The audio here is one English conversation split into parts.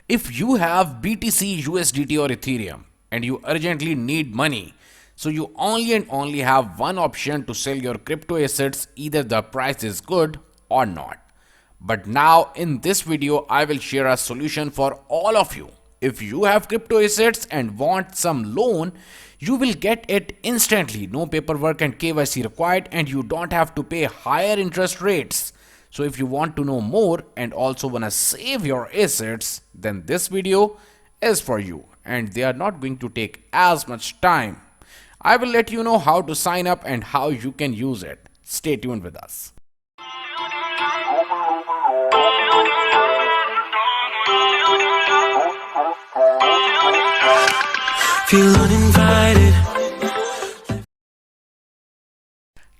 If you have BTC, USDT, or Ethereum and you urgently need money, so you only and only have one option to sell your crypto assets, either the price is good or not. But now in this video, I will share a solution for all of you. If you have crypto assets and want some loan, you will get it instantly. No paperwork and KYC required, and you don't have to pay higher interest rates. So if you want to know more and also want to save your assets, then this video is for you, and they are not going to take as much time. I will let you know how to sign up and how you can use it. Stay tuned with us. Feel uninvited.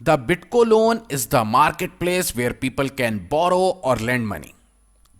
The Bitco loan is the marketplace where people can borrow or lend money.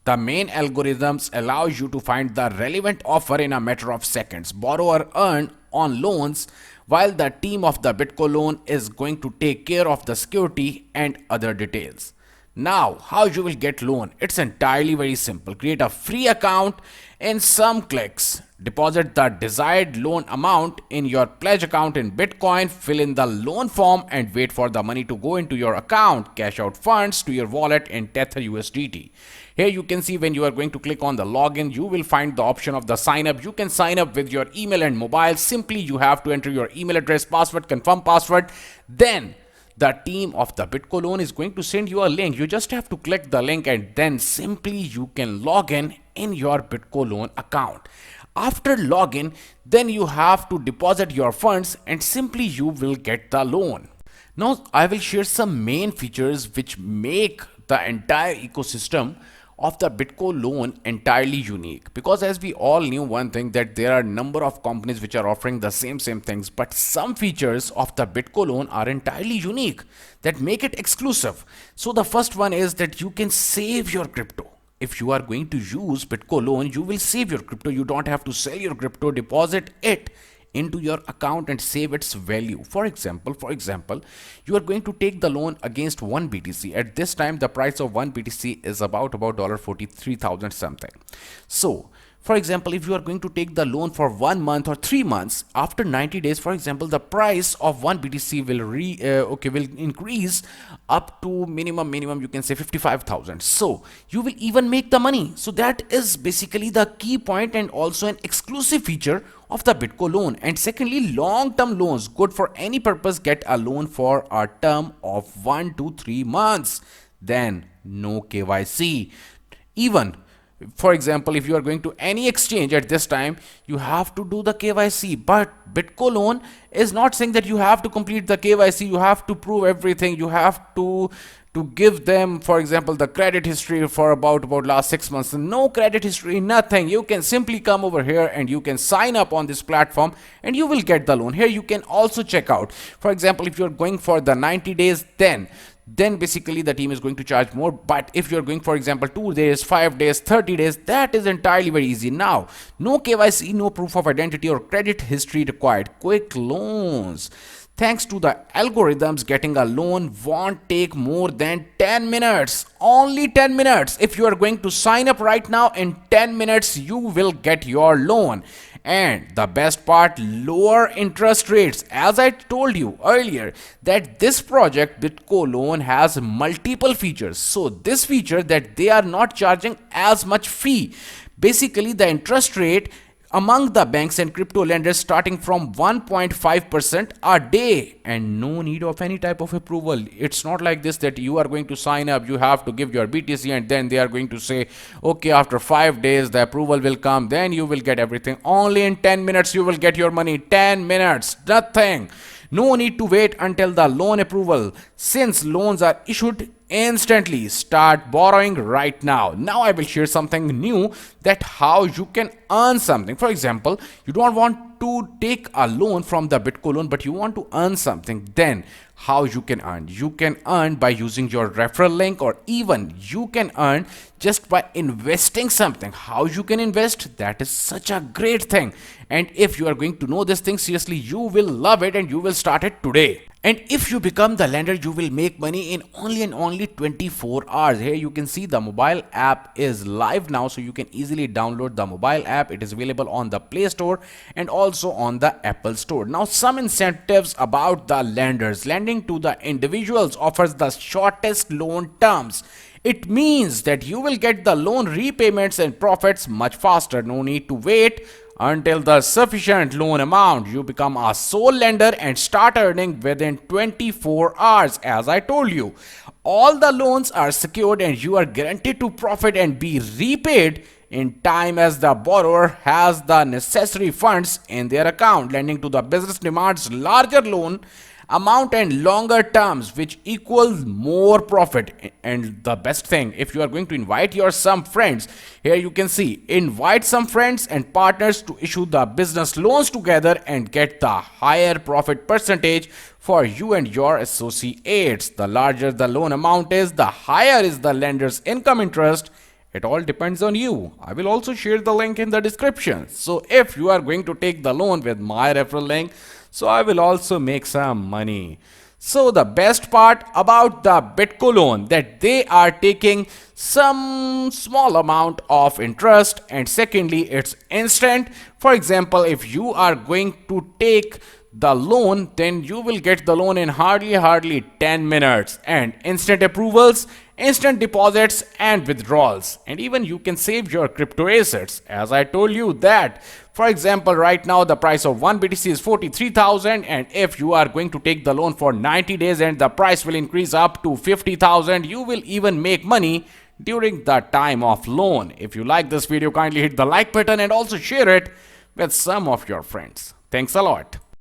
The main algorithms allow you to find the relevant offer in a matter of seconds, borrow or earn on loans, while the team of the Bitco loan is going to take care of the security and other details. Now, how you will get loan? It's entirely very simple. Create a free account in some clicks. Deposit the desired loan amount in your pledge account in Bitcoin, fill in the loan form and wait for the money to go into your account. Cash out funds to your wallet in Tether USDT. Here you can see when you are going to click on the login, you will find the option of the sign up. You can sign up with your email and mobile. Simply you have to enter your email address, password, confirm password. Then the team of the Bitco loan is going to send you a link. You just have to click the link and then simply you can log in your Bitco loan account. After login, then you have to deposit your funds and simply you will get the loan. Now I will share some main features which make the entire ecosystem of the Bitco loan entirely unique, because as we all knew one thing, that there are a number of companies which are offering the same things, but some features of the Bitco loan are entirely unique that make it exclusive. So the first one is that you can save your crypto. If you are going to use Bitco loan, you will save your crypto. You don't have to sell your crypto, deposit it into your account and save its value. For example, you are going to take the loan against 1 BTC. At this time, the price of 1 BTC is about $43,000 something. So for example, if you are going to take the loan for 1 month or 3 months, after 90 days, for example, the price of 1 BTC will increase up to minimum you can say 55,000. So you will even make the money. So that is basically the key point and also an exclusive feature of the Bitco loan. And secondly, long-term loans, good for any purpose. Get a loan for a term of 1 to 3 months. Then no KYC. Even for example, if you are going to any exchange at this time, you have to do the KYC. But Bitco loan is not saying that you have to complete the KYC. You have to prove everything. You have to give them, for example, the credit history for about last 6 months. No credit history, nothing. You can simply come over here and you can sign up on this platform and you will get the loan. Here you can also check out, for example, if you are going for the 90 days, then basically the team is going to charge more. But if you're going, for example, 2 days, 5 days, 30 days, that is entirely very easy. Now, no KYC, no proof of identity or credit history required. Quick loans. Thanks to the algorithms, getting a loan won't take more than 10 minutes. Only 10 minutes. If you are going to sign up right now, in 10 minutes, you will get your loan. And the best part, lower interest rates. As I told you earlier, that this project Bitco loan has multiple features. So this feature that they are not charging as much fee. Basically, the interest rate among the banks and crypto lenders starting from 1.5% a day, and no need of any type of approval. It's not like this that you are going to sign up, you have to give your BTC and then they are going to say, okay, after 5 days the approval will come, then you will get everything. Only in 10 minutes you will get your money. 10 minutes, nothing. No need to wait until the loan approval, since loans are issued instantly. Start borrowing right now. Now I will share something new, that how you can earn something. For example, you don't want to take a loan from the Bitco loan, but you want to earn something. Then how you can earn? You can earn by using your referral link, or even you can earn just by investing something. How you can invest? That is such a great thing. And if you are going to know this thing seriously, you will love it and you will start it today. And if you become the lender, you will make money in only and only 24 hours. Here you can see the mobile app is live now, so you can easily download the mobile app. It is available on the Play Store and also on the Apple Store. Now, some incentives about the lenders. Lending to the individuals offers the shortest loan terms. It means that you will get the loan repayments and profits much faster. No need to wait until the sufficient loan amount. You become a sole lender and start earning within 24 hours. As I told you, all the loans are secured and you are guaranteed to profit and be repaid in time as the borrower has the necessary funds in their account. Lending to the business demands larger loan amount and longer terms, which equals more profit. And the best thing, if you are going to invite your some friends, here you can see, invite some friends and partners to issue the business loans together and get the higher profit percentage for you and your associates. The larger the loan amount is, the higher is the lender's income interest. It all depends on you. I will also share the link in the description. So if you are going to take the loan with my referral link, so I will also make some money. So the best part about the Bitco loan, that they are taking some small amount of interest, and secondly it's instant. For example, if you are going to take the loan, then you will get the loan in hardly 10 minutes, and instant approvals, instant deposits and withdrawals, and even you can save your crypto assets. As I told you that, for example, right now the price of 1 BTC is 43,000, and if you are going to take the loan for 90 days and the price will increase up to 50,000, you will even make money during the time of loan. If you like this video, kindly hit the like button and also share it with some of your friends. Thanks a lot.